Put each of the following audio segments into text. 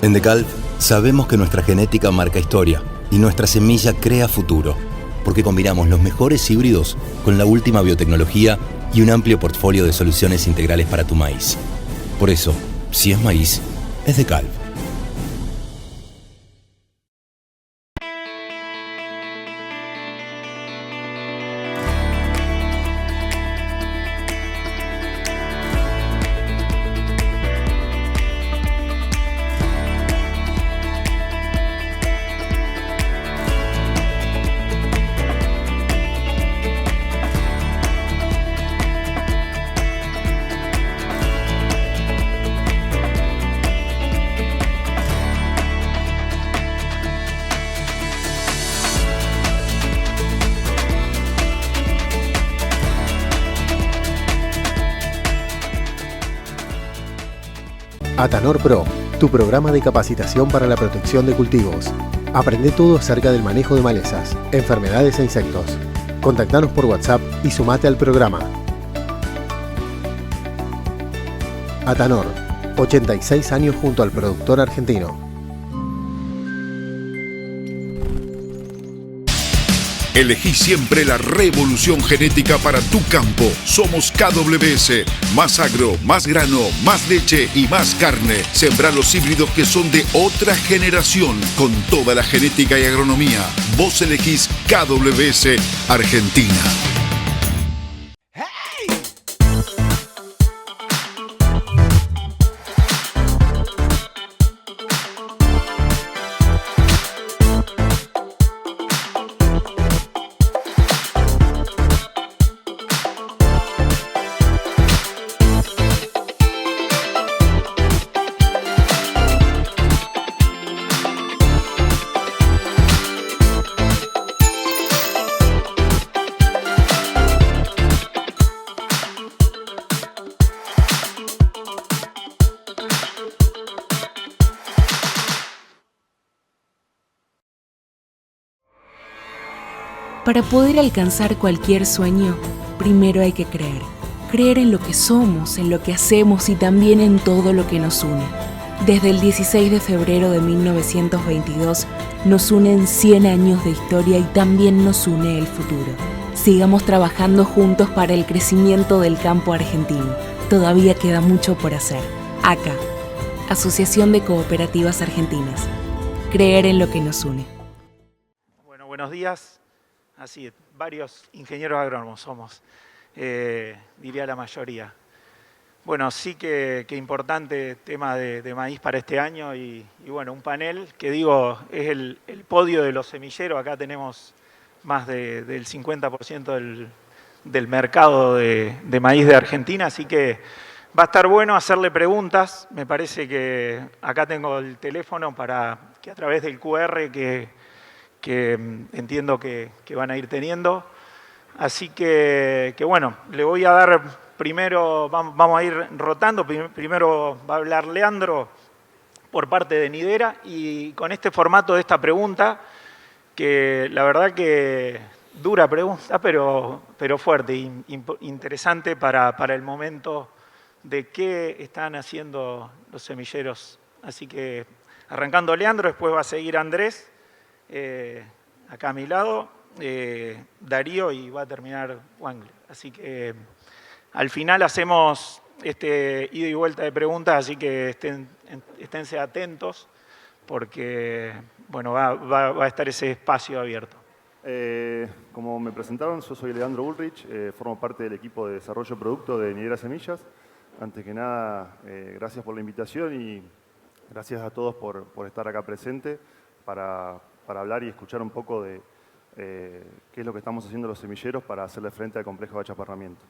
En Decalb sabemos que nuestra genética marca historia y nuestra semilla crea futuro, porque combinamos los mejores híbridos con la última biotecnología y un amplio portfolio de soluciones integrales para tu maíz. Por eso, si es maíz, es Decalb. Atanor Pro, tu programa de capacitación para la protección de cultivos. Aprende todo acerca del manejo de malezas, enfermedades e insectos. Contactanos por WhatsApp y sumate al programa. Atanor, 86 años junto al productor argentino. Elegí siempre la revolución genética para tu campo. Somos KWS. Más agro, más grano, más leche y más carne. Sembrar los híbridos que son de otra generación. Con toda la genética y agronomía. Vos elegís KWS Argentina. Para poder alcanzar cualquier sueño, primero hay que creer. Creer en lo que somos, en lo que hacemos y también en todo lo que nos une. Desde el 16 de febrero de 1922 nos unen 100 años de historia y también nos une el futuro. Sigamos trabajando juntos para el crecimiento del campo argentino. Todavía queda mucho por hacer. ACA, Asociación de Cooperativas Argentinas. Creer en lo que nos une. Bueno, buenos días. Así, varios ingenieros agrónomos somos, diría la mayoría. Bueno, sí que importante tema de maíz para este año y bueno, un panel que digo es el podio de los semilleros. Acá tenemos más del 50% del mercado de maíz de Argentina, así que va a estar bueno hacerle preguntas. Me parece que acá tengo el teléfono para que a través del QR que entiendo que van a ir teniendo. Así que bueno, le voy a dar primero, vamos a ir rotando. Primero va a hablar Leandro por parte de Nidera y con este formato de esta pregunta, que la verdad que dura pregunta, pero fuerte, interesante para el momento de qué están haciendo los semilleros. Así que arrancando Leandro, después va a seguir Andrés, acá a mi lado, Darío y va a terminar Wangler. Así que al final hacemos ida y vuelta de preguntas, así que esténse atentos porque bueno, va a estar ese espacio abierto. Como me presentaron, yo soy Leandro Ulrich, formo parte del equipo de desarrollo de producto de Nidera Semillas. Antes que nada, gracias por la invitación y gracias a todos por estar acá presente para hablar y escuchar un poco de qué es lo que estamos haciendo los semilleros para hacerle frente al complejo de achaparramiento.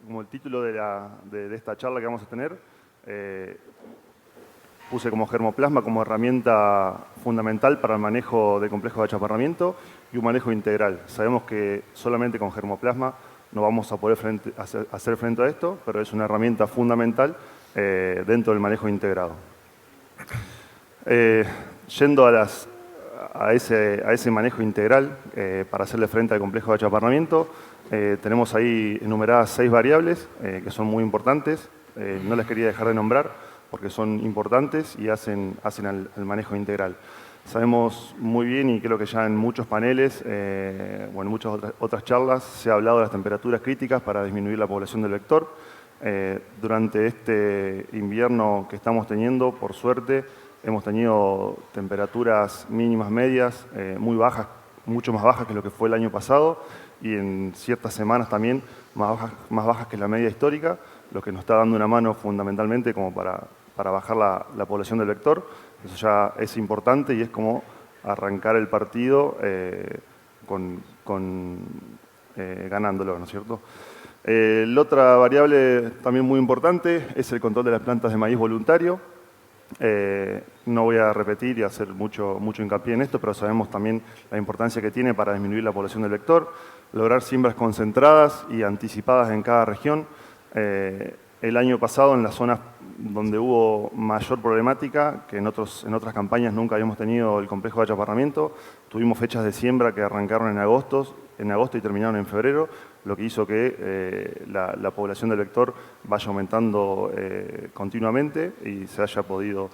Como el título de esta charla que vamos a tener, puse como germoplasma como herramienta fundamental para el manejo de complejos de achaparramiento y un manejo integral. Sabemos que solamente con germoplasma no vamos a poder hacer frente a esto, pero es una herramienta fundamental dentro del manejo integrado. Yendo a ese manejo integral para hacerle frente al complejo de achaparramiento, tenemos ahí enumeradas 6 variables que son muy importantes. No las quería dejar de nombrar porque son importantes y hacen al manejo integral. Sabemos muy bien, y creo que ya en muchos paneles o en muchas otras charlas se ha hablado de las temperaturas críticas para disminuir la población del vector. Durante este invierno que estamos teniendo, por suerte, hemos tenido temperaturas mínimas medias muy bajas, mucho más bajas que lo que fue el año pasado, y en ciertas semanas también más bajas que la media histórica, lo que nos está dando una mano fundamentalmente como para bajar la población del vector. Eso ya es importante y es como arrancar el partido ganándolo, ¿no es cierto? La otra variable también muy importante es el control de las plantas de maíz voluntario. No voy a repetir y hacer mucho hincapié en esto, pero sabemos también la importancia que tiene para disminuir la población del vector, lograr siembras concentradas y anticipadas en cada región. El año pasado, en las zonas donde hubo mayor problemática, que en otras campañas nunca habíamos tenido el complejo de achaparramiento, tuvimos fechas de siembra que arrancaron en agosto y terminaron en febrero, lo que hizo que la población del vector vaya aumentando continuamente y se haya podido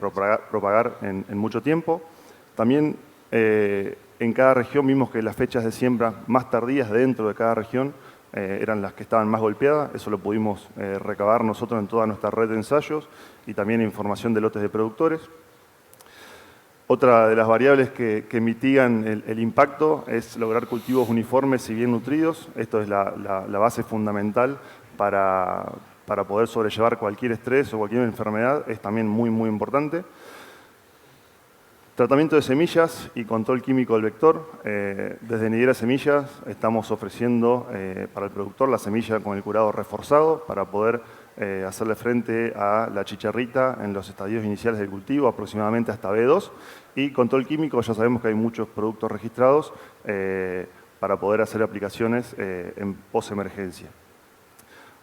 propagar en mucho tiempo. También en cada región vimos que las fechas de siembra más tardías dentro de cada región eran las que estaban más golpeadas. Eso lo pudimos recabar nosotros en toda nuestra red de ensayos y también información de lotes de productores. Otra de las variables que mitigan el impacto es lograr cultivos uniformes y bien nutridos. Esto es la base fundamental para poder sobrellevar cualquier estrés o cualquier enfermedad. Es también muy importante. Tratamiento de semillas y control químico del vector. Desde Nidera Semillas estamos ofreciendo para el productor la semilla con el curado reforzado para poder hacerle frente a la chicharrita en los estadios iniciales del cultivo, aproximadamente hasta B2. Y control químico, ya sabemos que hay muchos productos registrados para poder hacer aplicaciones en post-emergencia.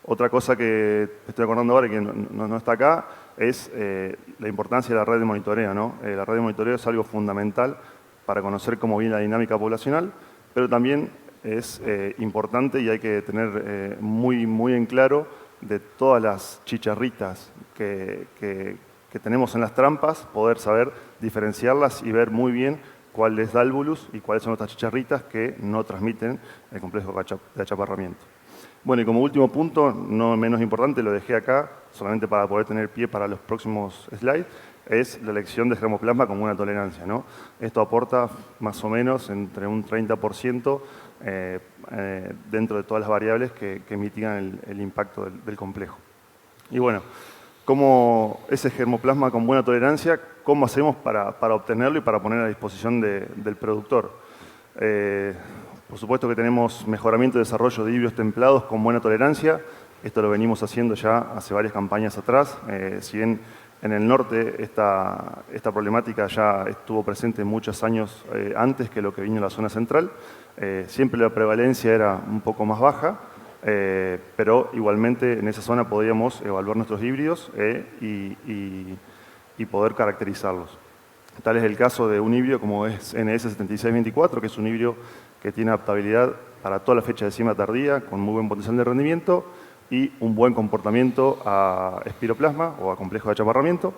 Otra cosa que estoy acordando ahora y que no está acá es la importancia de la red de monitoreo, ¿no? La red de monitoreo es algo fundamental para conocer cómo viene la dinámica poblacional, pero también es importante y hay que tener muy en claro de todas las chicharritas que tenemos en las trampas, poder saber diferenciarlas y ver muy bien cuál es Dalvulus y cuáles son otras chicharritas que no transmiten el complejo de achaparramiento. Bueno, y como último punto, no menos importante, lo dejé acá, solamente para poder tener pie para los próximos slides, es la elección de germoplasma como una tolerancia, ¿no? Esto aporta más o menos entre un 30% dentro de todas las variables que mitigan el impacto del complejo. Y bueno, ¿cómo ese germoplasma con buena tolerancia, cómo hacemos para obtenerlo y para poner a disposición del productor? Por supuesto que tenemos mejoramiento y desarrollo de híbridos templados con buena tolerancia. Esto lo venimos haciendo ya hace varias campañas atrás. Si bien en el norte esta problemática ya estuvo presente muchos años antes que lo que vino en la zona central, siempre la prevalencia era un poco más baja, pero igualmente en esa zona podíamos evaluar nuestros híbridos y poder caracterizarlos. Tal es el caso de un híbrido como es NS7624, que es un híbrido que tiene adaptabilidad para toda la fecha de siembra tardía, con muy buen potencial de rendimiento y un buen comportamiento a espiroplasma o a complejo de achaparramiento.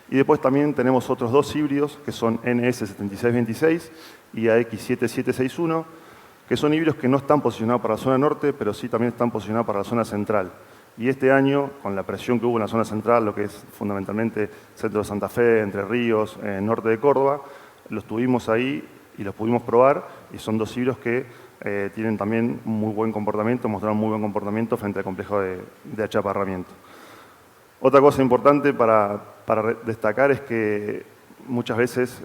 Y después también tenemos otros dos híbridos que son NS7626 y AX7761, que son híbridos que no están posicionados para la zona norte, pero sí también están posicionados para la zona central. Y este año, con la presión que hubo en la zona central, lo que es fundamentalmente centro de Santa Fe, Entre Ríos, norte de Córdoba, los tuvimos ahí y los pudimos probar, y son dos híbridos que tienen también muy buen comportamiento, mostraron muy buen comportamiento frente al complejo de achaparramiento. Otra cosa importante para destacar es que muchas veces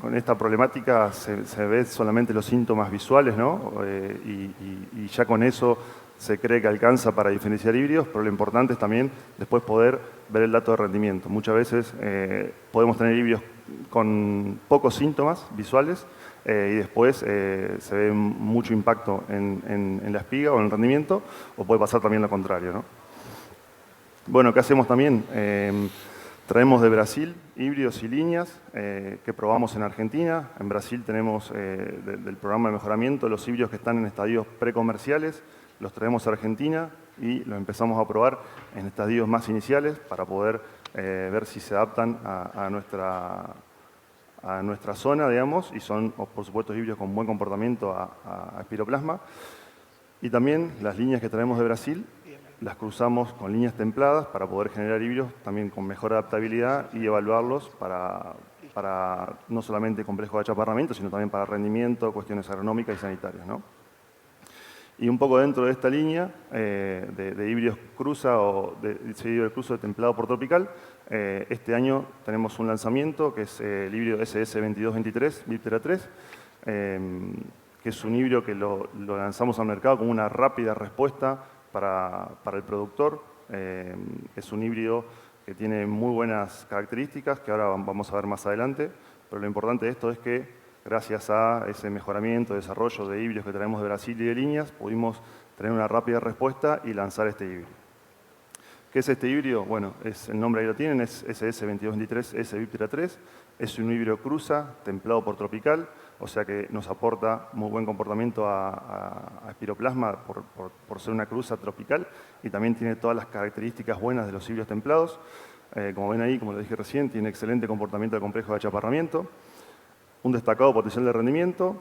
con esta problemática se ven solamente los síntomas visuales, ¿no? Y ya con eso se cree que alcanza para diferenciar híbridos, pero lo importante es también después poder ver el dato de rendimiento. Muchas veces podemos tener híbridos con pocos síntomas visuales y después se ve mucho impacto en la espiga o en el rendimiento, o puede pasar también lo contrario, ¿no? Bueno, ¿qué hacemos también? Traemos de Brasil híbridos y líneas que probamos en Argentina. En Brasil tenemos del programa de mejoramiento los híbridos que están en estadios precomerciales, los traemos a Argentina, y lo empezamos a probar en estadios más iniciales para poder ver si se adaptan a nuestra zona, digamos, y son, por supuesto, híbridos con buen comportamiento a espiroplasma. Y también las líneas que traemos de Brasil las cruzamos con líneas templadas para poder generar híbridos también con mejor adaptabilidad y evaluarlos para no solamente complejo de achaparramiento, sino también para rendimiento, cuestiones agronómicas y sanitarias, ¿no? Y un poco dentro de esta línea de híbridos cruza o de híbrido cruzo de templado por tropical, este año tenemos un lanzamiento que es el híbrido SS2223 Viptera 3, que es un híbrido que lo lanzamos al mercado con una rápida respuesta para el productor. Es un híbrido que tiene muy buenas características, que ahora vamos a ver más adelante, pero lo importante de esto es que gracias a ese mejoramiento, desarrollo de híbridos que traemos de Brasil y de líneas, pudimos tener una rápida respuesta y lanzar este híbrido. ¿Qué es este híbrido? Bueno, el nombre ahí lo tienen, es SS2223S Viptera 3. Es un híbrido cruza, templado por tropical, o sea que nos aporta muy buen comportamiento a espiroplasma por ser una cruza tropical y también tiene todas las características buenas de los híbridos templados. Como ven ahí, como lo dije recién, tiene excelente comportamiento de complejo de achaparramiento. Un destacado potencial de rendimiento,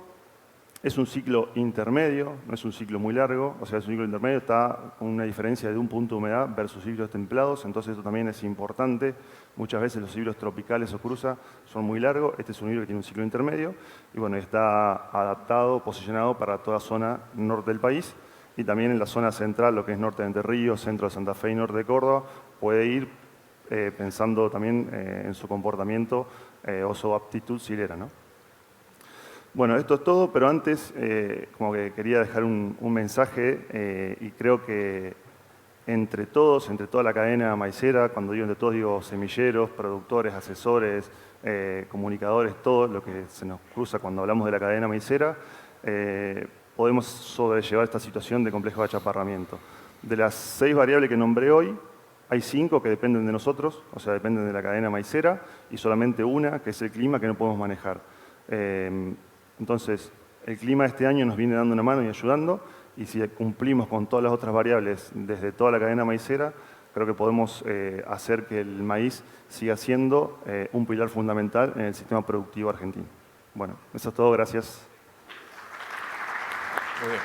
es un ciclo intermedio, no es un ciclo muy largo, o sea, es un ciclo intermedio, está con una diferencia de un punto de humedad versus híbridos templados, entonces esto también es importante. Muchas veces los híbridos tropicales o cruza son muy largos, este es un híbrido que tiene un ciclo intermedio y bueno, está adaptado, posicionado para toda zona norte del país y también en la zona central, lo que es norte de Entre Ríos, centro de Santa Fe y norte de Córdoba, puede ir pensando también en su comportamiento o su aptitud silera, ¿no? Bueno, esto es todo, pero antes como que quería dejar un mensaje y creo que entre todos, entre toda la cadena maicera, cuando digo entre todos digo semilleros, productores, asesores, comunicadores, todo lo que se nos cruza cuando hablamos de la cadena maicera, podemos sobrellevar esta situación de complejo de achaparramiento. De las 6 variables que nombré hoy, hay 5 que dependen de nosotros, o sea, dependen de la cadena maicera, y solamente una, que es el clima, que no podemos manejar. Entonces, el clima este año nos viene dando una mano y ayudando, y si cumplimos con todas las otras variables desde toda la cadena maicera, creo que podemos hacer que el maíz siga siendo un pilar fundamental en el sistema productivo argentino. Bueno, eso es todo, gracias. Muy bien.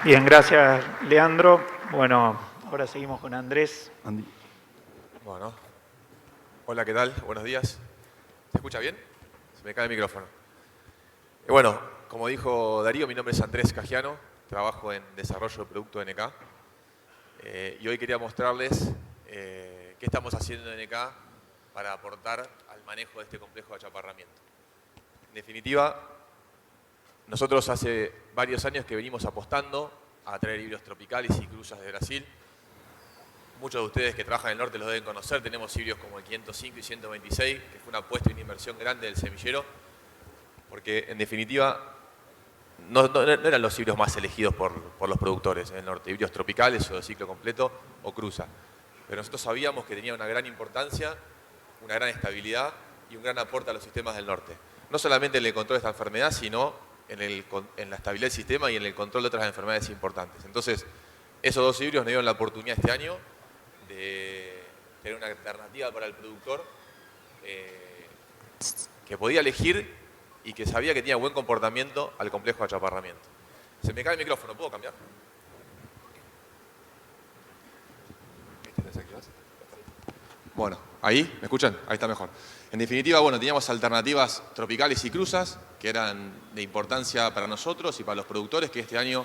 Bien, gracias, Leandro. Bueno, ahora seguimos con Andrés. Andy. Bueno, hola, ¿qué tal? Buenos días. ¿Se escucha bien? Se me cae el micrófono. Bueno, como dijo Darío, mi nombre es Andrés Cajiano, trabajo en desarrollo de producto de NK. Y hoy quería mostrarles qué estamos haciendo en NK para aportar al manejo de este complejo de achaparramiento. En definitiva, nosotros hace varios años que venimos apostando a traer híbridos tropicales y cruzas de Brasil. Muchos de ustedes que trabajan en el norte los deben conocer. Tenemos híbridos como el 505 y 126, que fue una apuesta y una inversión grande del semillero, porque en definitiva no eran los híbridos más elegidos por los productores en el norte, híbridos tropicales o de ciclo completo o cruza. Pero nosotros sabíamos que tenía una gran importancia, una gran estabilidad y un gran aporte a los sistemas del norte. No solamente en el control de esta enfermedad, sino en la estabilidad del sistema y en el control de otras enfermedades importantes. Entonces, esos dos híbridos nos dieron la oportunidad este año de tener una alternativa para el productor que podía elegir y que sabía que tenía buen comportamiento al complejo de achaparramiento. Se me cae el micrófono, ¿puedo cambiar? Bueno, ¿ahí? ¿Me escuchan? Ahí está mejor. En definitiva, bueno, teníamos alternativas tropicales y cruzas que eran de importancia para nosotros y para los productores que este año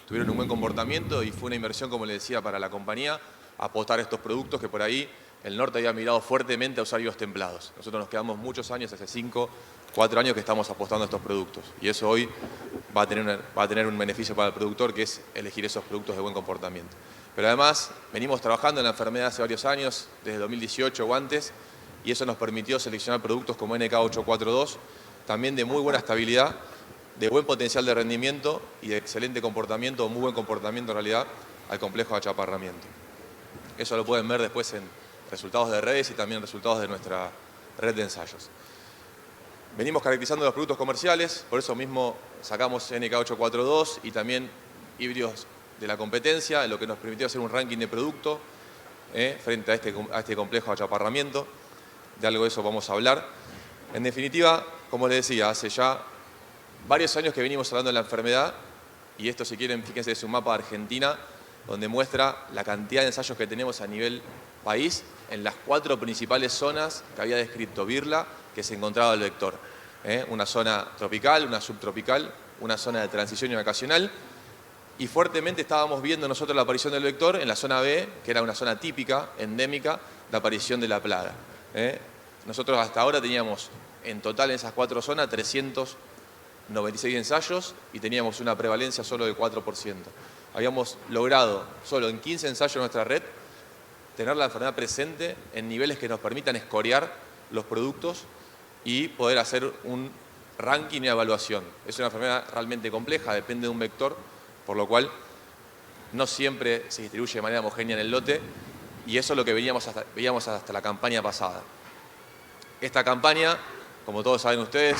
tuvieron un buen comportamiento y fue una inversión, como le decía, para la compañía, apostar a estos productos que por ahí el norte había mirado fuertemente a usar híbridos templados. Nosotros nos quedamos muchos años, hace 5, 4 años que estamos apostando a estos productos y eso hoy va a tener un beneficio para el productor, que es elegir esos productos de buen comportamiento. Pero además venimos trabajando en la enfermedad hace varios años, desde 2018 o antes, y eso nos permitió seleccionar productos como NK842, también de muy buena estabilidad, de buen potencial de rendimiento y de excelente comportamiento, o muy buen comportamiento en realidad, al complejo de achaparramiento. Eso lo pueden ver después en resultados de redes y también resultados de nuestra red de ensayos. Venimos caracterizando los productos comerciales, por eso mismo sacamos NK842 y también híbridos de la competencia, lo que nos permitió hacer un ranking de producto frente a este complejo de achaparramiento. De algo de eso vamos a hablar. En definitiva, como les decía, hace ya varios años que venimos hablando de la enfermedad, y esto, si quieren, fíjense, es un mapa de Argentina donde muestra la cantidad de ensayos que tenemos a nivel país en las 4 principales zonas que había descrito Birla, que se encontraba el vector. Una zona tropical, una subtropical, una zona de transición y vacacional, y fuertemente estábamos viendo nosotros la aparición del vector en la zona B, que era una zona típica, endémica, de aparición de la plaga. Nosotros hasta ahora teníamos en total en esas 4 zonas 396 ensayos y teníamos una prevalencia solo del 4%. Habíamos logrado solo en 15 ensayos de nuestra red tener la enfermedad presente en niveles que nos permitan escorear los productos y poder hacer un ranking y evaluación. Es una enfermedad realmente compleja, depende de un vector, por lo cual no siempre se distribuye de manera homogénea en el lote, y eso es lo que veíamos hasta la campaña pasada. Esta campaña, como todos saben ustedes,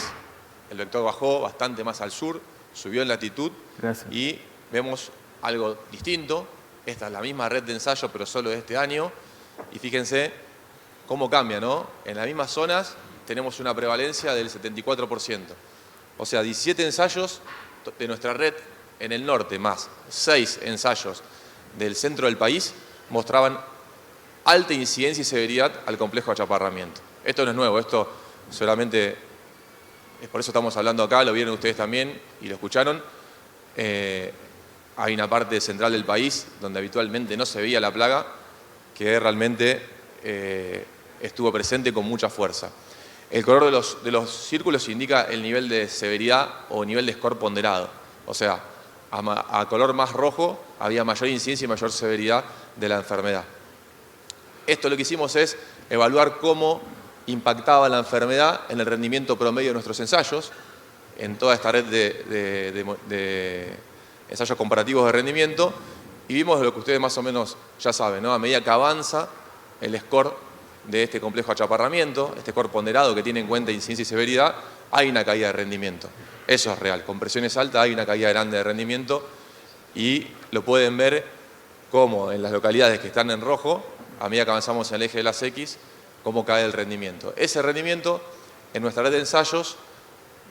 el vector bajó bastante más al sur, subió en latitud. Gracias. Y vemos algo distinto. Esta es la misma red de ensayo, pero solo de este año. Y fíjense cómo cambia, ¿no? En las mismas zonas tenemos una prevalencia del 74%. O sea, 17 ensayos de nuestra red en el norte, más 6 ensayos del centro del país, mostraban alta incidencia y severidad al complejo de achaparramiento. Esto no es nuevo, esto solamente es por eso estamos hablando acá, lo vieron ustedes también y lo escucharon. Hay una parte central del país donde habitualmente no se veía la plaga, que realmente estuvo presente con mucha fuerza. El color de los círculos indica el nivel de severidad o nivel de score ponderado. O sea, a color más rojo había mayor incidencia y mayor severidad de la enfermedad. Esto lo que hicimos es evaluar cómo impactaba la enfermedad en el rendimiento promedio de nuestros ensayos, en toda esta red de ensayos comparativos de rendimiento, y vimos lo que ustedes más o menos ya saben, ¿no? A medida que avanza el score de este complejo de achaparramiento, este score ponderado que tiene en cuenta incidencia y severidad, hay una caída de rendimiento. Eso es real, con presiones altas hay una caída grande de rendimiento, y lo pueden ver como en las localidades que están en rojo, a medida que avanzamos en el eje de las X, cómo cae el rendimiento. Ese rendimiento en nuestra red de ensayos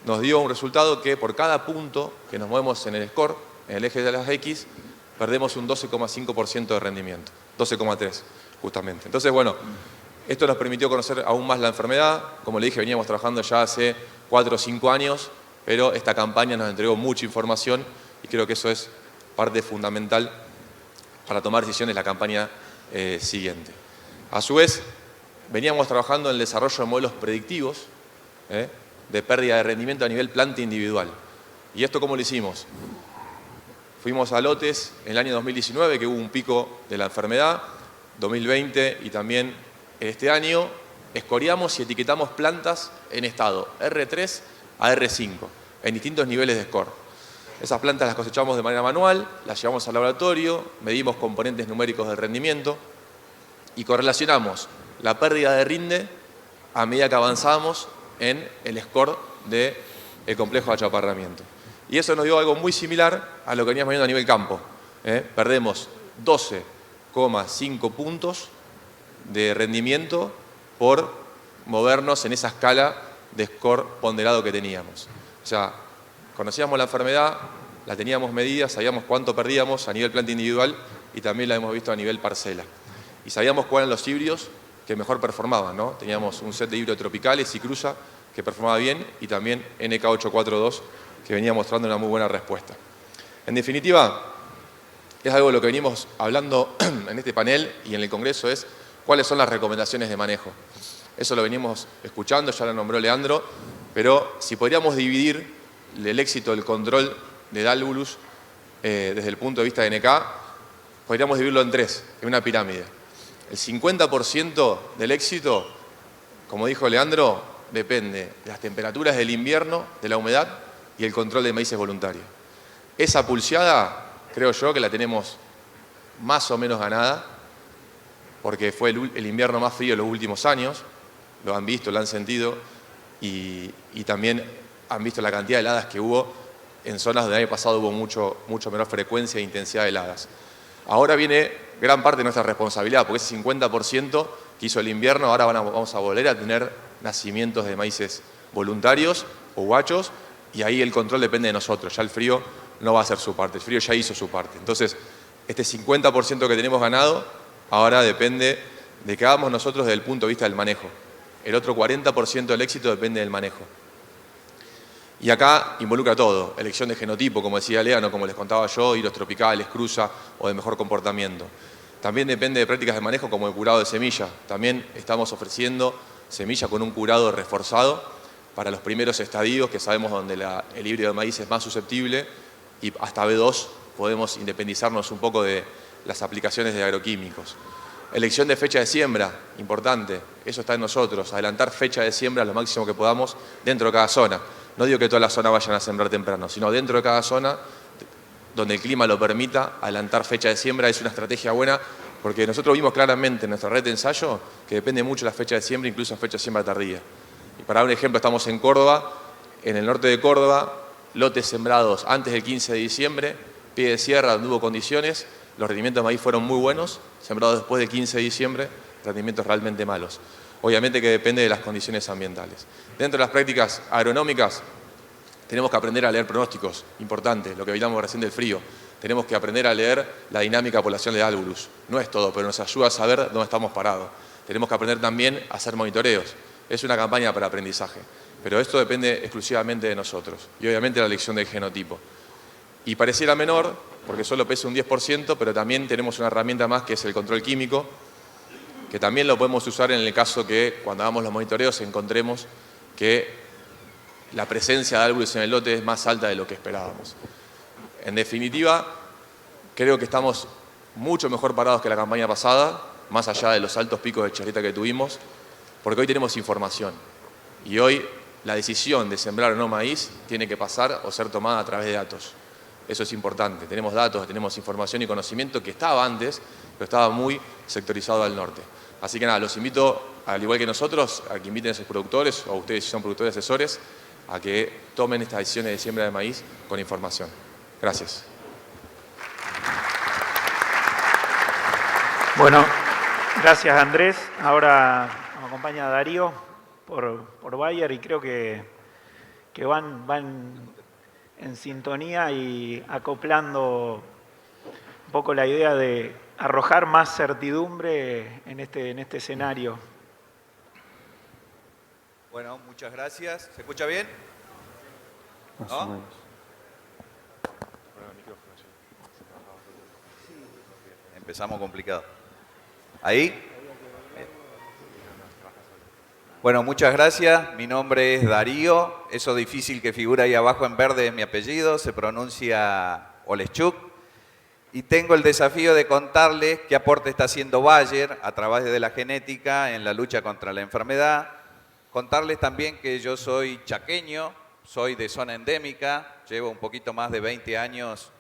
nos dio un resultado que por cada punto que nos movemos en el score, en el eje de las X, perdemos un 12,5% de rendimiento, 12,3% justamente. Entonces, bueno, esto nos permitió conocer aún más la enfermedad. Como le dije, veníamos trabajando ya hace 4 o 5 años, pero esta campaña nos entregó mucha información y creo que eso es parte fundamental para tomar decisiones la campaña siguiente. A su vez, veníamos trabajando en el desarrollo de modelos predictivos de pérdida de rendimiento a nivel planta individual. ¿Y esto cómo lo hicimos? Fuimos a lotes en el año 2019, que hubo un pico de la enfermedad, 2020 y también este año, escoreamos y etiquetamos plantas en estado R3 a R5, en distintos niveles de score. Esas plantas las cosechamos de manera manual, las llevamos al laboratorio, medimos componentes numéricos del rendimiento y correlacionamos la pérdida de rinde a medida que avanzamos en el score del complejo de achaparramiento. Y eso nos dio algo muy similar a lo que veníamos viendo a nivel campo. Perdemos 12,5 puntos de rendimiento por movernos en esa escala de score ponderado que teníamos. O sea, conocíamos la enfermedad, la teníamos medida, sabíamos cuánto perdíamos a nivel planta individual y también la hemos visto a nivel parcela. Y sabíamos cuáles eran los híbridos que mejor performaban, ¿no? Teníamos un set de híbridos tropicales y cruza que performaba bien y también NK842 que venía mostrando una muy buena respuesta. En definitiva, es algo de lo que venimos hablando en este panel y en el Congreso, es cuáles son las recomendaciones de manejo. Eso lo venimos escuchando, ya lo nombró Leandro, pero si podríamos dividir el éxito del control de Dálvulus desde el punto de vista de NK, podríamos dividirlo en 3, en una pirámide. El 50% del éxito, como dijo Leandro, depende de las temperaturas del invierno, de la humedad y el control de maíces voluntario. Esa pulseada, creo yo, que la tenemos más o menos ganada, porque fue el invierno más frío de los últimos años, lo han visto, lo han sentido, y también han visto la cantidad de heladas que hubo en zonas donde el año pasado hubo mucho menor frecuencia e intensidad de heladas. Ahora viene gran parte de nuestra responsabilidad, porque ese 50% que hizo el invierno, ahora vamos a volver a tener nacimientos de maíces voluntarios o guachos, y ahí el control depende de nosotros. Ya el frío no va a hacer su parte, el frío ya hizo su parte. Entonces, este 50% que tenemos ganado, ahora depende de que hagamos nosotros desde el punto de vista del manejo. El otro 40% del éxito depende del manejo. Y acá involucra todo, elección de genotipo, como decía Leano, como les contaba yo, hilos tropicales, cruza o de mejor comportamiento. También depende de prácticas de manejo como el curado de semilla. También estamos ofreciendo semilla con un curado reforzado para los primeros estadios, que sabemos donde el híbrido de maíz es más susceptible, y hasta B2 podemos independizarnos un poco de las aplicaciones de agroquímicos. Elección de fecha de siembra, importante, eso está en nosotros, adelantar fecha de siembra lo máximo que podamos dentro de cada zona. No digo que todas las zonas vayan a sembrar temprano, sino dentro de cada zona, donde el clima lo permita, adelantar fecha de siembra es una estrategia buena, porque nosotros vimos claramente en nuestra red de ensayo que depende mucho la fecha de siembra, incluso fecha de siembra tardía. Y para dar un ejemplo, estamos en Córdoba, en el norte de Córdoba, lotes sembrados antes del 15 de diciembre, pie de sierra donde hubo condiciones, los rendimientos de maíz fueron muy buenos, sembrados después del 15 de diciembre, rendimientos realmente malos. Obviamente que depende de las condiciones ambientales. Dentro de las prácticas agronómicas, tenemos que aprender a leer pronósticos, importante, lo que hablamos recién del frío. Tenemos que aprender a leer la dinámica poblacional de Albulus. No es todo, pero nos ayuda a saber dónde estamos parados. Tenemos que aprender también a hacer monitoreos. Es una campaña para aprendizaje, pero esto depende exclusivamente de nosotros. Y obviamente la elección del genotipo. Y pareciera menor, porque solo pesa un 10%, pero también tenemos una herramienta más que es el control químico, que también lo podemos usar en el caso que cuando hagamos los monitoreos encontremos que la presencia de Albulus en el lote es más alta de lo que esperábamos. En definitiva, creo que estamos mucho mejor parados que la campaña pasada, más allá de los altos picos de charrita que tuvimos, porque hoy tenemos información. Y hoy la decisión de sembrar o no maíz tiene que pasar o ser tomada a través de datos. Eso es importante. Tenemos datos, tenemos información y conocimiento que estaba antes, pero estaba muy sectorizado al norte. Así que nada, los invito, al igual que nosotros, a que inviten a sus productores, o ustedes si son productores asesores, a que tomen estas decisiones de siembra de maíz con información. Gracias. Bueno, gracias Andrés. Ahora nos acompaña Darío por Bayer y creo que van en sintonía y acoplando un poco la idea de arrojar más certidumbre en este escenario. Bueno, muchas gracias. ¿Se escucha bien? ¿No? Empezamos complicado. ¿Ahí? Bueno, muchas gracias. Mi nombre es Darío. Eso difícil que figura ahí abajo en verde es mi apellido. Se pronuncia Oleschuk. Y tengo el desafío de contarles qué aporte está haciendo Bayer a través de la genética en la lucha contra la enfermedad. Contarles también que yo soy chaqueño, soy de zona endémica, llevo un poquito más de 20 años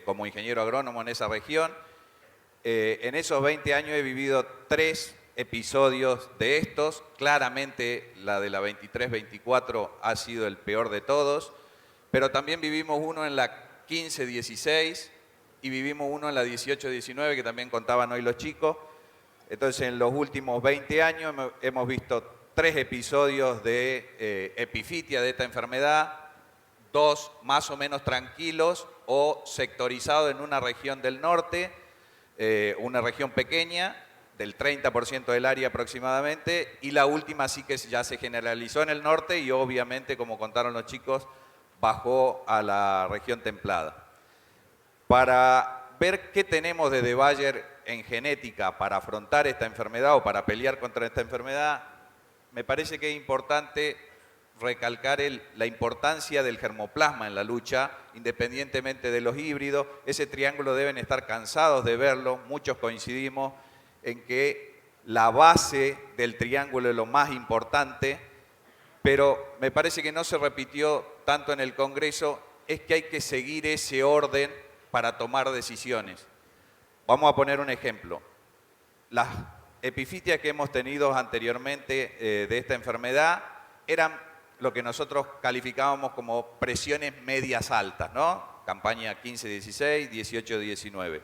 como ingeniero agrónomo en esa región. En esos 20 años he vivido 3 episodios de estos. Claramente la de la 23-24 ha sido el peor de todos, pero también vivimos uno en la 15-16 y vivimos uno en la 18-19 que también contaban hoy los chicos. Entonces en los últimos 20 años hemos visto 3 episodios de epifitia de esta enfermedad, 2 más o menos tranquilos o sectorizados en una región del norte, una región pequeña, del 30% del área aproximadamente, y la última sí que ya se generalizó en el norte y obviamente, como contaron los chicos, bajó a la región templada. Para ver qué tenemos desde Bayer en genética para afrontar esta enfermedad o para pelear contra esta enfermedad, me parece que es importante recalcar la importancia del germoplasma en la lucha, independientemente de los híbridos. Ese triángulo deben estar cansados de verlo, muchos coincidimos en que la base del triángulo es lo más importante, pero me parece que no se repitió tanto en el Congreso, es que hay que seguir ese orden para tomar decisiones. Vamos a poner un ejemplo. Las epifitias que hemos tenido anteriormente de esta enfermedad eran lo que nosotros calificábamos como presiones medias altas, ¿no? Campaña 15-16, 18-19.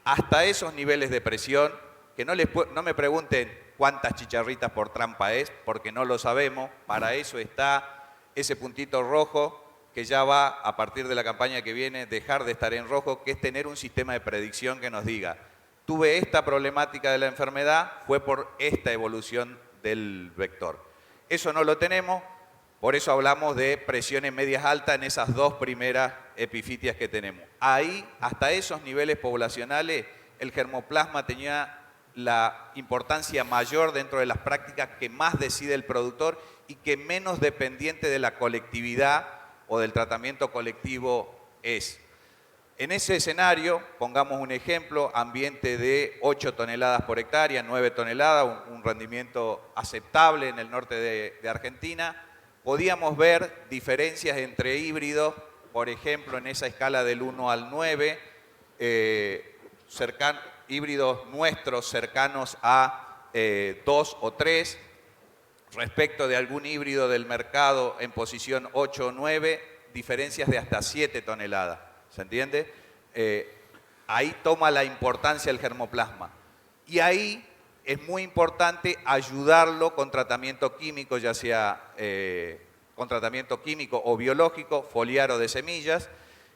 Hasta esos niveles de presión, que no me pregunten cuántas chicharritas por trampa es, porque no lo sabemos. Para eso está ese puntito rojo, que ya va, a partir de la campaña que viene, dejar de estar en rojo, que es tener un sistema de predicción que nos diga, tuve esta problemática de la enfermedad, fue por esta evolución del vector. Eso no lo tenemos, por eso hablamos de presiones medias altas en esas dos primeras epifitias que tenemos. Ahí, hasta esos niveles poblacionales, el germoplasma tenía la importancia mayor dentro de las prácticas que más decide el productor y que menos dependiente de la colectividad o del tratamiento colectivo es. En ese escenario, pongamos un ejemplo, ambiente de 8 toneladas por hectárea, 9 toneladas, un rendimiento aceptable en el norte de Argentina, podíamos ver diferencias entre híbridos, por ejemplo, en esa escala del 1 al 9, híbridos nuestros cercanos a 2 o 3, respecto de algún híbrido del mercado en posición 8 o 9, diferencias de hasta 7 toneladas. ¿Se entiende? Ahí toma la importancia el germoplasma. Y ahí es muy importante ayudarlo con tratamiento químico, ya sea con tratamiento químico o biológico, foliar o de semillas,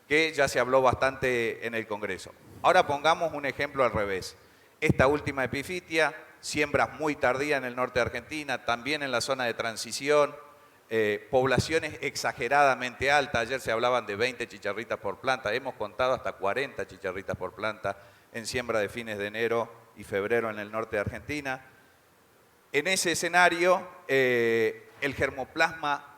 que ya se habló bastante en el Congreso. Ahora pongamos un ejemplo al revés. Esta última epifitia, siembras muy tardías en el norte de Argentina, también en la zona de transición, poblaciones exageradamente altas. Ayer se hablaban de 20 chicharritas por planta, hemos contado hasta 40 chicharritas por planta en siembra de fines de enero y febrero en el norte de Argentina. En ese escenario, el germoplasma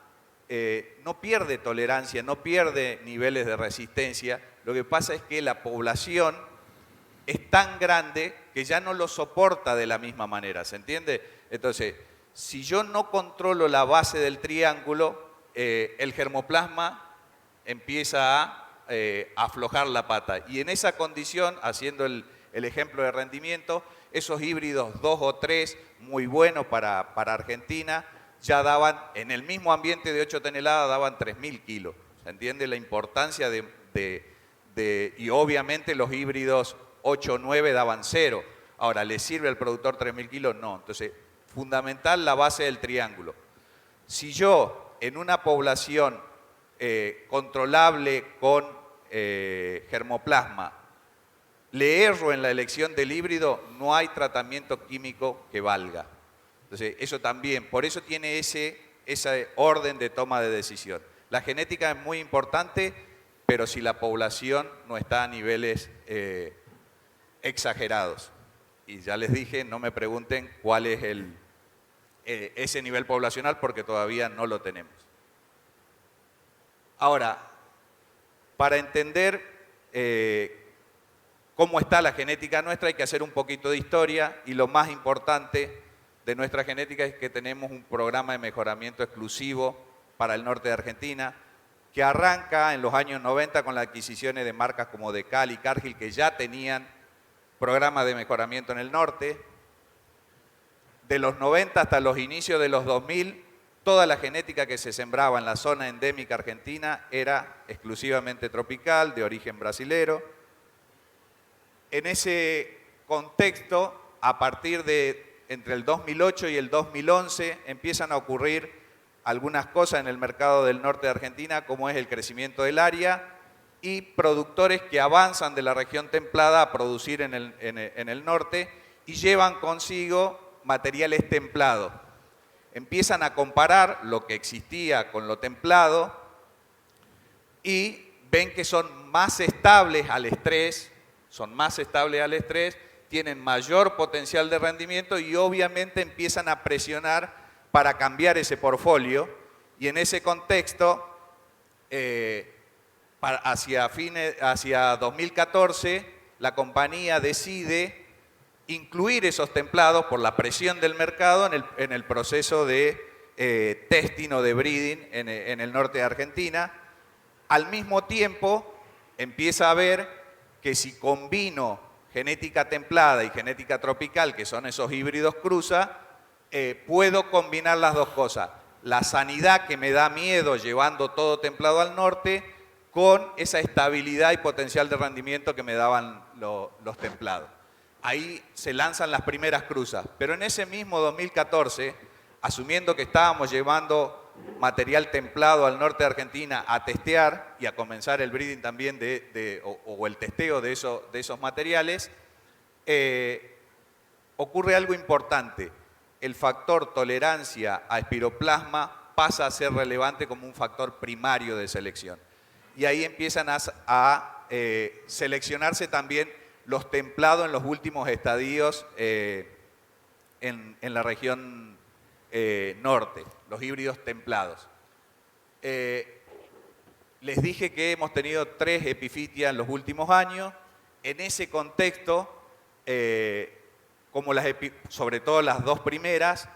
no pierde tolerancia, no pierde niveles de resistencia. Lo que pasa es que la población es tan grande que ya no lo soporta de la misma manera, ¿se entiende? Entonces, si yo no controlo la base del triángulo, el germoplasma empieza a aflojar la pata. Y en esa condición, haciendo el ejemplo de rendimiento, esos híbridos 2 o 3, muy buenos para Argentina, ya daban, en el mismo ambiente de 8 toneladas, daban 3.000 kilos. ¿Se entiende la importancia y obviamente los híbridos 8 o 9 daban 0. Ahora, ¿le sirve al productor 3.000 kilos? No. Entonces, fundamental la base del triángulo. Si yo en una población controlable con germoplasma le erro en la elección del híbrido, no hay tratamiento químico que valga. Entonces, eso también, por eso tiene ese orden de toma de decisión. La genética es muy importante, pero si la población no está a niveles exagerados. Y ya les dije, no me pregunten cuál es ese nivel poblacional porque todavía no lo tenemos. Ahora, para entender cómo está la genética nuestra hay que hacer un poquito de historia y lo más importante de nuestra genética es que tenemos un programa de mejoramiento exclusivo para el norte de Argentina que arranca en los años 90 con las adquisiciones de marcas como Decal y Cargill que ya tenían programas de mejoramiento en el norte. De los 90 hasta los inicios de los 2000, toda la genética que se sembraba en la zona endémica argentina era exclusivamente tropical, de origen brasilero. En ese contexto, a partir de entre el 2008 y el 2011, empiezan a ocurrir algunas cosas en el mercado del norte de Argentina, como es el crecimiento del área y productores que avanzan de la región templada a producir en el norte y llevan consigo materiales templados. Empiezan a comparar lo que existía con lo templado y ven que son más estables al estrés, tienen mayor potencial de rendimiento y obviamente empiezan a presionar para cambiar ese portfolio y en ese contexto, hacia 2014, la compañía decide incluir esos templados por la presión del mercado en el proceso de testing o de breeding en el norte de Argentina. Al mismo tiempo, empieza a ver que si combino genética templada y genética tropical, que son esos híbridos cruza, puedo combinar las dos cosas. la sanidad que me da miedo llevando todo templado al norte con esa estabilidad y potencial de rendimiento que me daban los templados. Ahí se lanzan las primeras cruzas, pero en ese mismo 2014, asumiendo que estábamos llevando material templado al norte de Argentina a testear y a comenzar el breeding también o el testeo de esos materiales, ocurre algo importante. El factor tolerancia a espiroplasma pasa a ser relevante como un factor primario de selección. Y ahí empiezan a seleccionarse también los templados en los últimos estadios en la región norte, los híbridos templados. Les dije que hemos tenido 3 epifitias en los últimos años. En ese contexto, sobre todo las 2 primeras,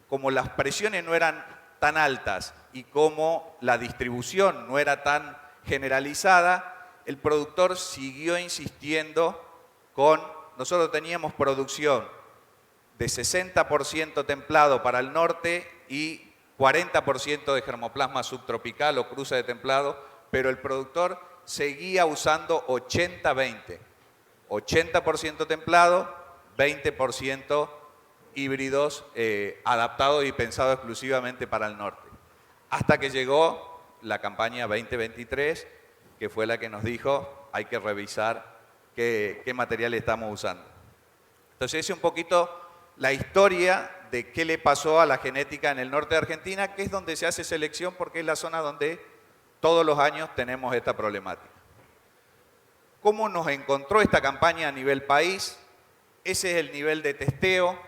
como las presiones no eran tan altas y como la distribución no era tan generalizada, el productor siguió insistiendo nosotros teníamos producción de 60% templado para el norte y 40% de germoplasma subtropical o cruza de templado, pero el productor seguía usando 80-20. 80% templado, 20% híbridos adaptados y pensados exclusivamente para el norte. Hasta que llegó la campaña 2023, que fue la que nos dijo hay que revisar qué material estamos usando. Entonces, esa es un poquito la historia de qué le pasó a la genética en el norte de Argentina, que es donde se hace selección porque es la zona donde todos los años tenemos esta problemática. ¿Cómo nos encontró esta campaña a nivel país? Ese es el nivel de testeo.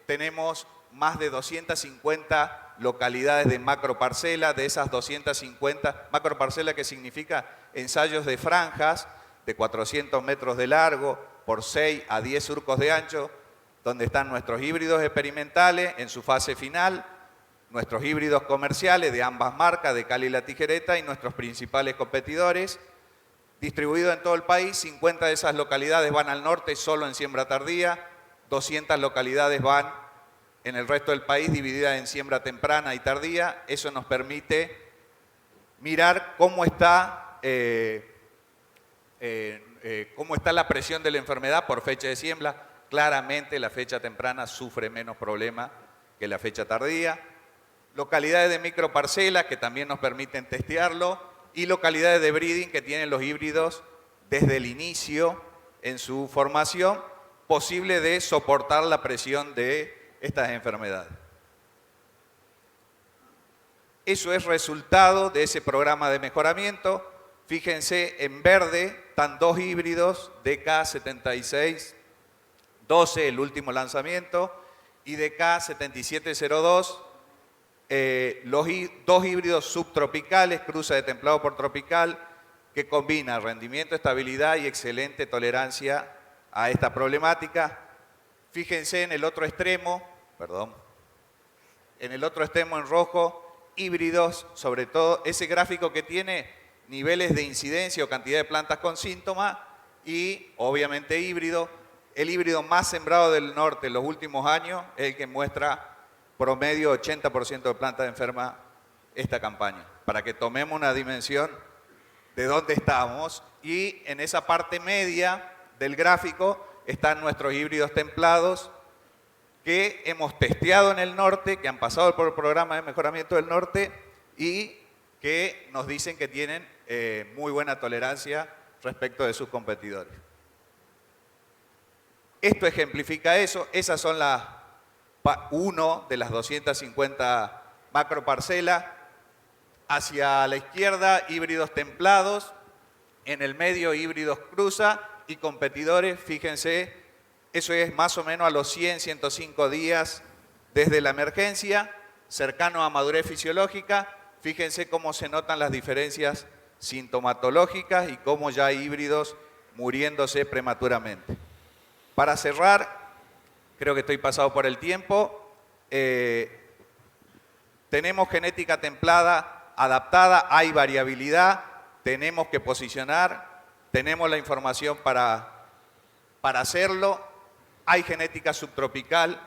Tenemos más de 250 localidades de macroparcela. De esas 250, macroparcela que significa ensayos de franjas de 400 metros de largo por 6 a 10 surcos de ancho, donde están nuestros híbridos experimentales en su fase final, nuestros híbridos comerciales de ambas marcas, de Cali y La Tijereta, y nuestros principales competidores. Distribuido en todo el país, 50 de esas localidades van al norte solo en siembra tardía, 200 localidades van en el resto del país divididas en siembra temprana y tardía. Eso nos permite mirar cómo está la presión de la enfermedad por fecha de siembra. Claramente la fecha temprana sufre menos problemas que la fecha tardía. Localidades de microparcelas que también nos permiten testearlo y localidades de breeding que tienen los híbridos desde el inicio en su formación posible de soportar la presión de estas enfermedades. Eso es resultado de ese programa de mejoramiento. Fíjense, en verde están 2 híbridos, DK76 12, el último lanzamiento, y DK7702, los 2 híbridos subtropicales, cruza de templado por tropical, que combina rendimiento, estabilidad y excelente tolerancia a esta problemática. Fíjense en el otro extremo, en rojo, híbridos, sobre todo ese gráfico que tiene niveles de incidencia o cantidad de plantas con síntomas y obviamente híbrido. El híbrido más sembrado del norte en los últimos años es el que muestra promedio 80% de plantas enfermas esta campaña, para que tomemos una dimensión de dónde estamos. Y en esa parte media del gráfico están nuestros híbridos templados que hemos testeado en el norte, que han pasado por el programa de mejoramiento del norte y que nos dicen que tienen muy buena tolerancia respecto de sus competidores. Esto ejemplifica eso. Esas son uno de las 250 macroparcelas. Hacia la izquierda, híbridos templados. En el medio, híbridos cruza y competidores. Fíjense, eso es más o menos a los 100, 105 días desde la emergencia, cercano a madurez fisiológica. Fíjense cómo se notan las diferencias sintomatológicas y cómo ya hay híbridos muriéndose prematuramente. Para cerrar, creo que estoy pasado por el tiempo, tenemos genética templada adaptada, hay variabilidad, tenemos que posicionar, tenemos la información para hacerlo, hay genética subtropical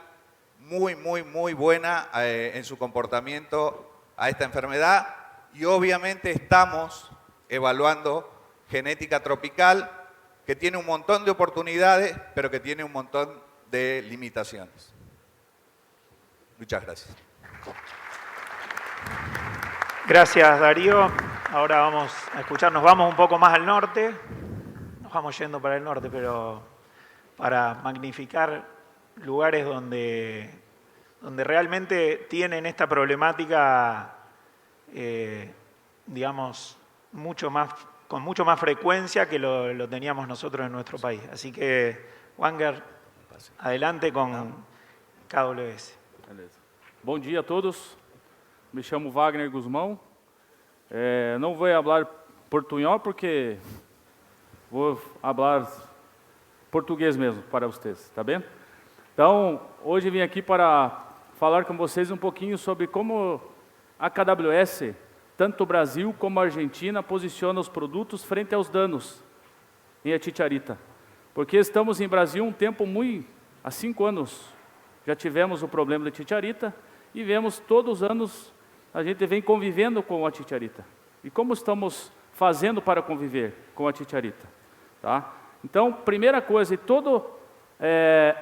muy buena en su comportamiento a esta enfermedad y obviamente estamos evaluando genética tropical que tiene un montón de oportunidades, pero que tiene un montón de limitaciones. Muchas gracias. Gracias, Darío. Ahora vamos a escuchar, nos vamos un poco más al norte. Nos vamos yendo para el norte, pero para magnificar lugares donde realmente tienen esta problemática, digamos, con mucho más frecuencia que lo teníamos nosotros en nuestro país. Así que, Wanger, adelante con KWS. Beleza. Bom dia a todos. Me chamo Wagner Guzmão. Não vou falar portunhol porque vou falar português mesmo para vocês, tá bem? Então, hoje vim aqui para falar com vocês um pouquinho sobre como a KWS, tanto o Brasil como a Argentina, posiciona os produtos frente aos danos em achicharita. Porque estamos em Brasil um tempo há 5 anos, já tivemos o problema da achicharita e vemos todos os anos a gente vem convivendo com a achicharita. E como estamos fazendo para conviver com a achicharita? Tá? Então, primeira coisa, e todo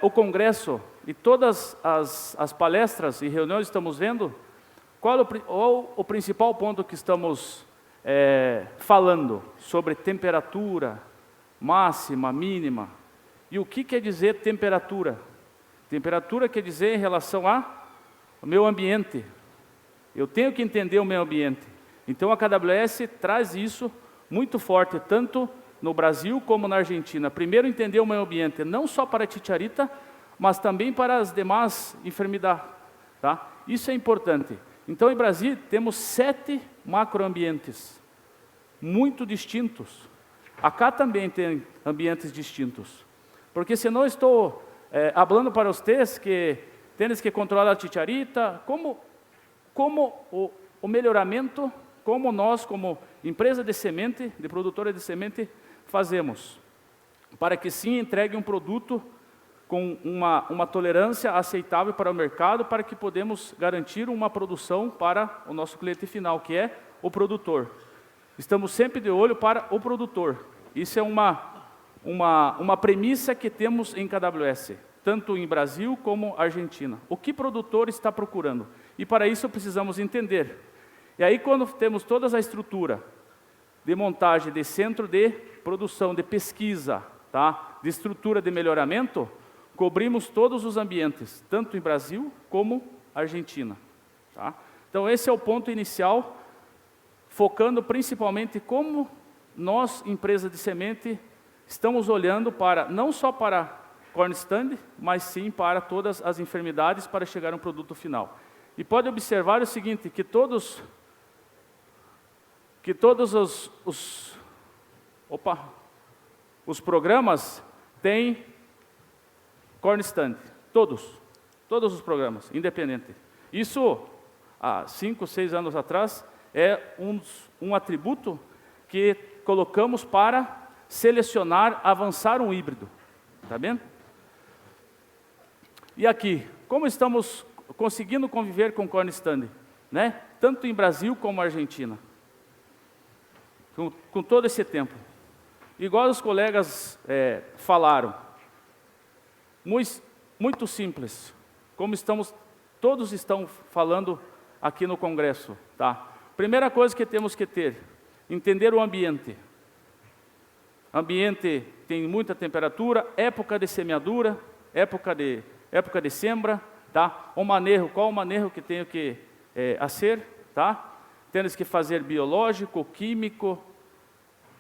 o congresso e todas as palestras e reuniões estamos vendo, qual o principal ponto que estamos falando sobre temperatura máxima, mínima. E o que quer dizer temperatura? Temperatura quer dizer em relação ao meio ambiente. Eu tenho que entender o meio ambiente. Então a KWS traz isso muito forte, tanto no Brasil como na Argentina. Primeiro entender o meio ambiente, não só para a achicharita, mas também para as demais enfermidades. Tá? Isso é importante. Então, em Brasil, temos 7 macroambientes, muito distintos. Acá também tem ambientes distintos. Porque senão estou falando para vocês que temos que controlar a achicharita, como o melhoramento, como nós, como empresa de semente, de produtora de semente, fazemos, para que sim entregue um produto com uma tolerância aceitável para o mercado, para que podemos garantir uma produção para o nosso cliente final, que é o produtor. Estamos sempre de olho para o produtor. Isso é uma premissa que temos em KWS, tanto em Brasil como Argentina. O que o produtor está procurando? E para isso precisamos entender. E aí quando temos toda a estrutura de montagem de centro de produção, de pesquisa, tá? De estrutura de melhoramento, cobrimos todos os ambientes, tanto em Brasil como Argentina. Tá? Então esse é o ponto inicial, focando principalmente como nós, empresa de semente, estamos olhando para, não só para corn stand, mas sim para todas as enfermidades para chegar a um produto final. E pode observar o seguinte, que todos os programas têm corn stand, todos os programas, independente. Isso, há 5, 6 anos atrás, é um atributo que colocamos para selecionar, avançar um híbrido. Está vendo? E aqui, como estamos conseguindo conviver com corn stand, né? Tanto em Brasil como Argentina, com todo esse tempo. Igual os colegas falaram, muito simples, como todos estão falando aqui no congresso, tá? Primeira coisa que temos que ter, entender o ambiente. Ambiente tem muita temperatura, época de semeadura, época de siembra, tá? O manejo, qual o manejo que tenho que fazer, tá? Temos que fazer biológico, químico,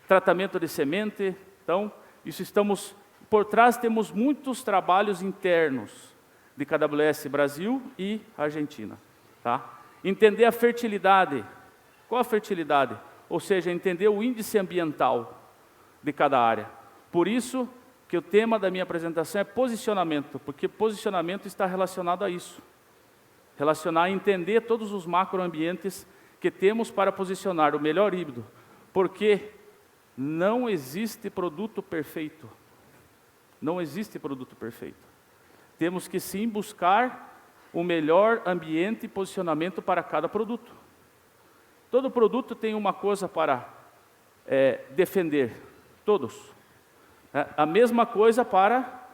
tratamento de semente. Então, isso estamos por trás, temos muitos trabalhos internos de KWS Brasil e Argentina, tá? Entender a fertilidade. Qual a fertilidade? Ou seja, entender o índice ambiental de cada área. Por isso que o tema da minha apresentação é posicionamento, porque posicionamento está relacionado a isso. Relacionar e entender todos os macroambientes que temos para posicionar o melhor híbrido, porque não existe produto perfeito. Não existe produto perfeito. Temos que sim buscar o melhor ambiente e posicionamento para cada produto. Todo produto tem uma coisa para defender, todos. A mesma coisa para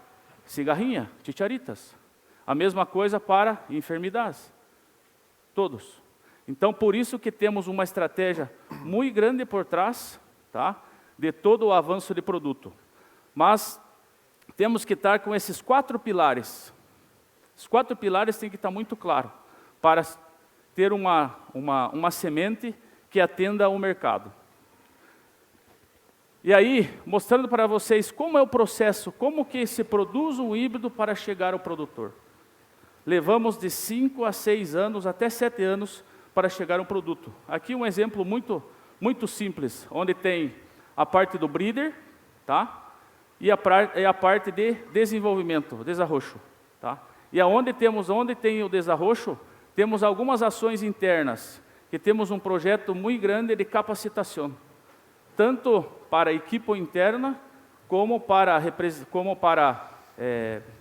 cigarrinha, chicharitas. A mesma coisa para enfermidades, todos. Então, por isso que temos uma estratégia muito grande por trás, tá, de todo o avanço de produto. Mas temos que estar com esses 4 pilares. Os 4 pilares têm que estar muito claros para ter uma semente que atenda ao mercado. E aí, mostrando para vocês como é o processo, como que se produz um híbrido para chegar ao produtor. Levamos de 5 a 6 anos, até 7 anos, para chegar a um produto. Aqui um exemplo muito simples, onde tem a parte do breeder, tá? E a parte de desenvolvimento, desarrocho, tá? E onde tem o desarrocho, temos algumas ações internas, que temos um projeto muito grande de capacitação, tanto para a equipe interna, como para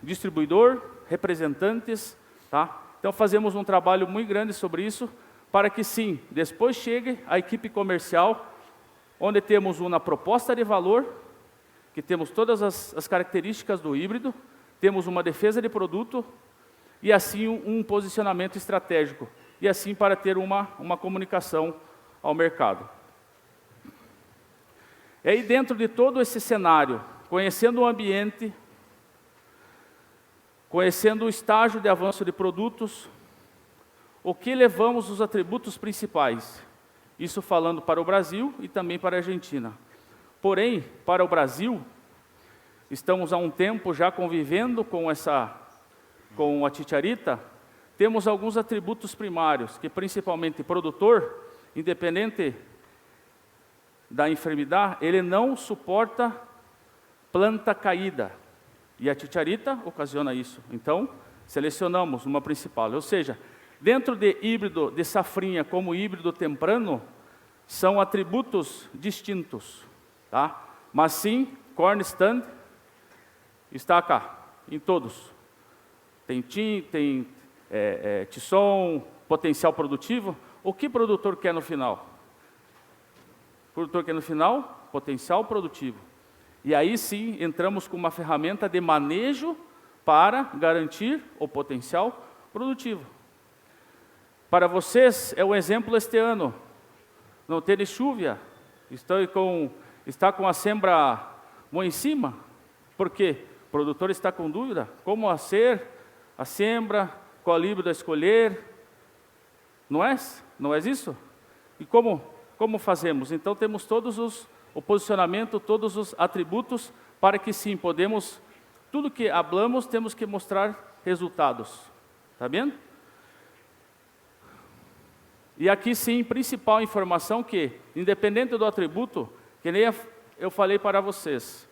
distribuidor, representantes, tá? Então fazemos um trabalho muito grande sobre isso, para que sim, depois chegue a equipe comercial, onde temos uma proposta de valor, que temos todas as características do híbrido, temos uma defesa de produto, e assim um posicionamento estratégico, e assim para ter uma comunicação ao mercado. E aí dentro de todo esse cenário, conhecendo o ambiente, conhecendo o estágio de avanço de produtos, o que levamos os atributos principais? Isso falando para o Brasil e também para a Argentina. Porém, para o Brasil, estamos há um tempo já convivendo com a chicharita, temos alguns atributos primários, que principalmente produtor, independente da enfermidade, ele não suporta planta caída. E a chicharita ocasiona isso. Então, selecionamos uma principal. Ou seja, dentro de híbrido de safrinha como híbrido temprano, são atributos distintos, tá? Mas sim, corn stand está cá, em todos. Tem tisson, potencial produtivo. O que o produtor quer no final? O produtor quer no final potencial produtivo. E aí sim, entramos com uma ferramenta de manejo para garantir o potencial produtivo. Para vocês, é um exemplo este ano. Não teve chuva, está com a sembra muito em cima. Por quê? O produtor está com dúvida. Como ser a sembra, qual híbrido escolher? Não é isso? E como fazemos? Então temos o posicionamento, todos os atributos, para que sim, podemos, tudo que hablamos, temos que mostrar resultados. Está vendo? E aqui sim, principal informação que, independente do atributo, que nem eu falei para vocês,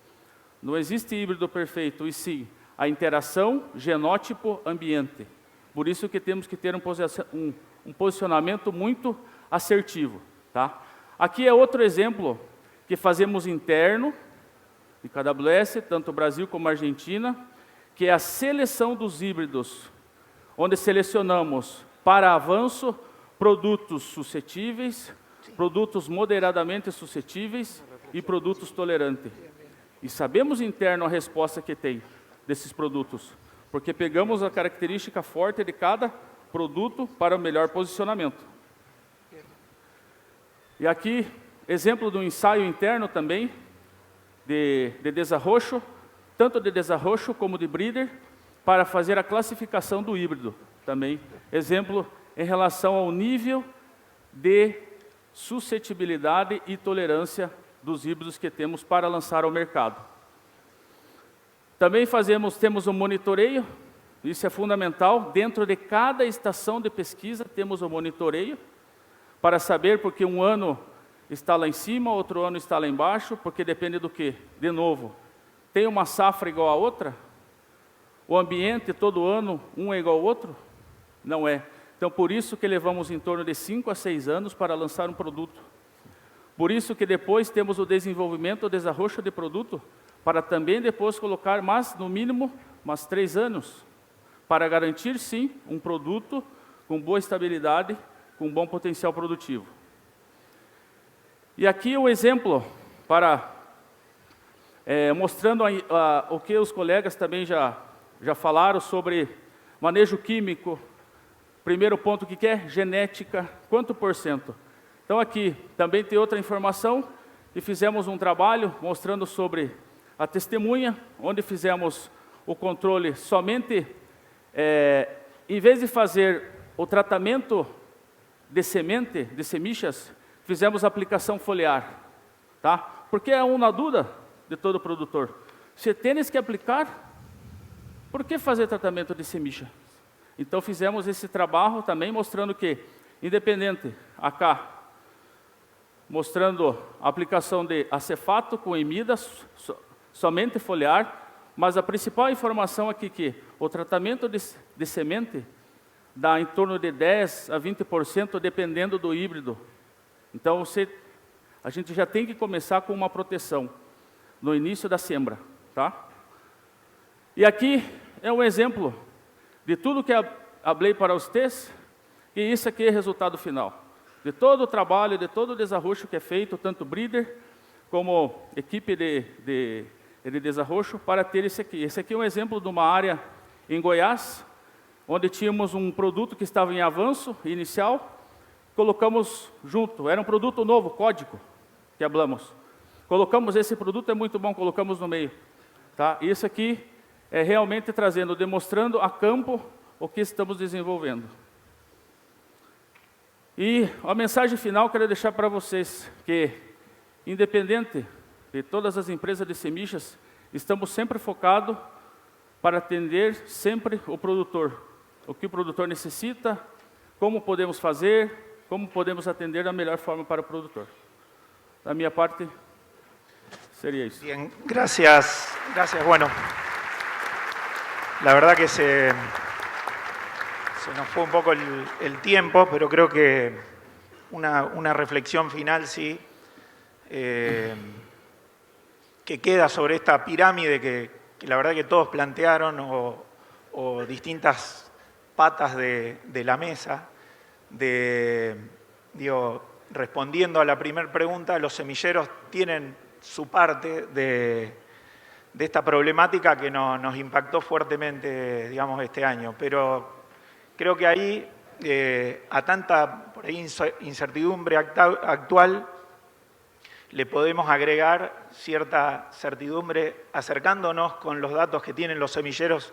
não existe híbrido perfeito, e sim, a interação genótipo-ambiente. Por isso que temos que ter um posicionamento muito assertivo. Tá? Aqui é outro exemplo que fazemos interno, de KWS, tanto o Brasil como a Argentina, que é a seleção dos híbridos, onde selecionamos para avanço produtos suscetíveis, produtos moderadamente suscetíveis e produtos tolerantes. E sabemos interno a resposta que tem desses produtos, porque pegamos a característica forte de cada produto para o melhor posicionamento. E aqui, exemplo do ensaio interno também, de desarrocho, tanto de desarrocho como de breeder, para fazer a classificação do híbrido também. Exemplo em relação ao nível de suscetibilidade e tolerância dos híbridos que temos para lançar ao mercado. Também temos um monitoreio, isso é fundamental, dentro de cada estação de pesquisa temos um monitoreio, para saber porque um ano está lá em cima, outro ano está lá embaixo, porque depende do quê? De novo, tem uma safra igual a outra? O ambiente todo ano, um é igual ao outro? Não é. Então, por isso que levamos em torno de 5 a 6 anos para lançar um produto. Por isso que depois temos o desenvolvimento, o desarrocho de produto, para também depois colocar, no mínimo, 3 anos. para garantir, sim, um produto com boa estabilidade, com bom potencial produtivo. E aqui o exemplo para mostrando o que os colegas também já falaram sobre manejo químico. Primeiro ponto que é genética, quanto por cento? Então aqui também tem outra informação e fizemos um trabalho mostrando sobre a testemunha, onde fizemos o controle somente, em vez de fazer o tratamento de semente, de semichas, fizemos aplicação foliar, tá? Porque é uma dúvida de todo produtor. Se tens que aplicar, por que fazer tratamento de semicha? Então fizemos esse trabalho também mostrando que, independente, acá, mostrando a aplicação de acefato com emida, somente foliar, mas a principal informação aqui que o tratamento de semente dá em torno de 10% a 20% dependendo do híbrido. Então a gente já tem que começar com uma proteção no início da siembra, tá? E aqui é um exemplo de tudo que falei para vocês, e isso aqui é o resultado final. De todo o trabalho, de todo o desarrocho que é feito, tanto breeder como equipe de desarrocho, para ter esse aqui. Esse aqui é um exemplo de uma área em Goiás, onde tínhamos um produto que estava em avanço inicial, colocamos junto, era um produto novo, código, que falamos. Colocamos esse produto, é muito bom, colocamos no meio. Tá? Isso aqui é realmente trazendo, demonstrando a campo o que estamos desenvolvendo. E a mensagem final quero deixar para vocês, que independente de todas as empresas de semichas, estamos sempre focados para atender sempre o produtor. O que o produtor necessita, como podemos fazer, como podemos atender da melhor forma para o produtor. Da minha parte, sería eso. Bien, gracias. Bueno, la verdad que se nos fue un poco el tiempo, pero creo que una reflexión final, sí, que queda sobre esta pirámide que la verdad que todos plantearon, o distintas patas de la mesa, respondiendo a la primera pregunta, los semilleros tienen su parte de esta problemática que nos impactó fuertemente, digamos, este año. Pero creo que ahí, a tanta por ahí incertidumbre actual, le podemos agregar cierta certidumbre acercándonos con los datos que tienen los semilleros,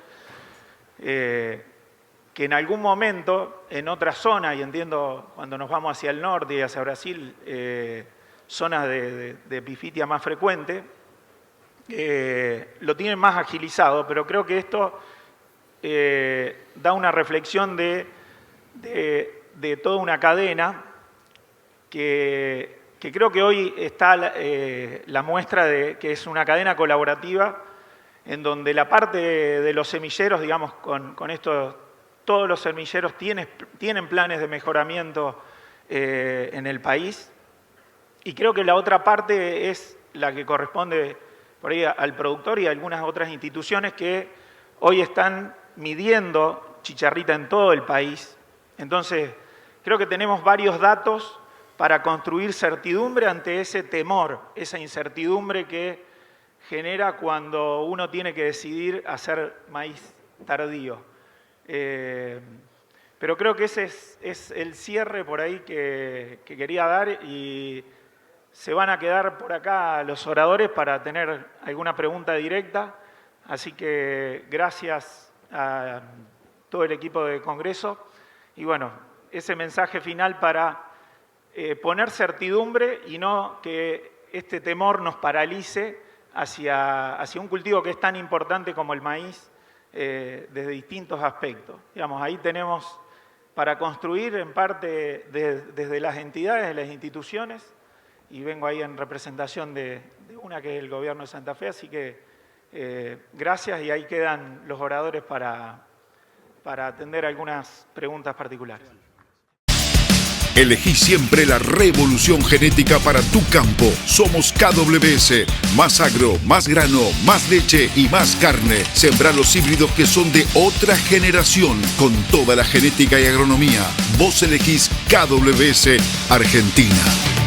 que en algún momento, en otra zona, y entiendo cuando nos vamos hacia el norte y hacia Brasil, zonas de epifitia más frecuente, lo tienen más agilizado, pero creo que esto da una reflexión de toda una cadena que creo que hoy está la muestra de que es una cadena colaborativa en donde la parte de los semilleros, digamos, con esto, todos los semilleros tienen planes de mejoramiento en el país, y creo que la otra parte es la que corresponde por ahí al productor y a algunas otras instituciones que hoy están midiendo chicharrita en todo el país. Entonces, creo que tenemos varios datos para construir certidumbre ante ese temor, esa incertidumbre que genera cuando uno tiene que decidir hacer maíz tardío. Pero creo que ese es el cierre por ahí que quería dar, y se van a quedar por acá los oradores para tener alguna pregunta directa. Así que gracias a todo el equipo de Congreso. Y bueno, ese mensaje final para poner certidumbre y no que este temor nos paralice hacia un cultivo que es tan importante como el maíz desde distintos aspectos. Digamos, ahí tenemos para construir en parte desde las entidades, de las instituciones, y vengo ahí en representación de una que es el Gobierno de Santa Fe, así que gracias, y ahí quedan los oradores para atender algunas preguntas particulares. Elegí siempre la revolución genética para tu campo. Somos KWS. Más agro, más grano, más leche y más carne. Sembra los híbridos que son de otra generación. Con toda la genética y agronomía. Vos elegís KWS Argentina.